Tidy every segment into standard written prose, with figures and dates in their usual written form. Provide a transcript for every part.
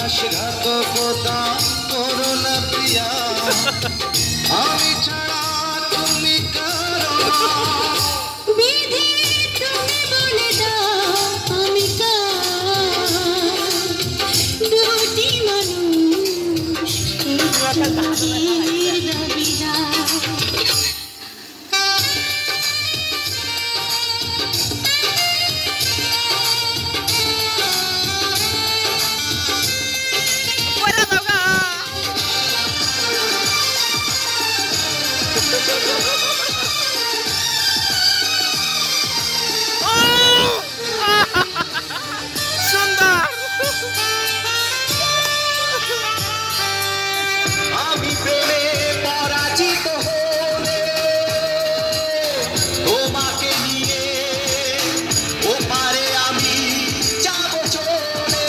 বিশ্বাসঘাতকতা করো না প্রিয়া, আমি ছাড়া তুমি কারো না। বিধি তুমি বলে দাও আমি কার, দুটি মানুষ এই দাবিদার। আমি প্রেমে পরাজিত হলে তোমাকে নিয়ে ওপারে আমি যাব চলে।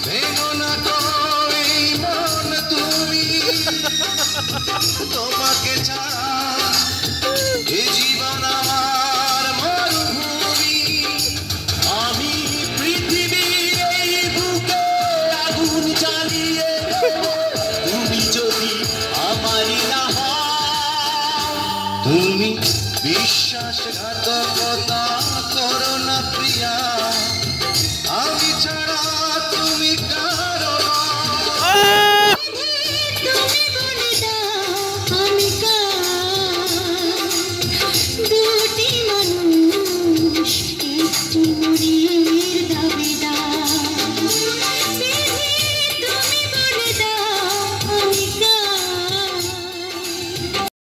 ভেঙো না কই মন তুমি, তোমাকে ছাড়া এ জীবন আমার মরুভূমি। আমি পৃথিবীর এই বুকে আগুন জ্বালিয়ে দেব, তুমি যদি আমারই না হও। তুমি বিশ্বাসঘাতকতা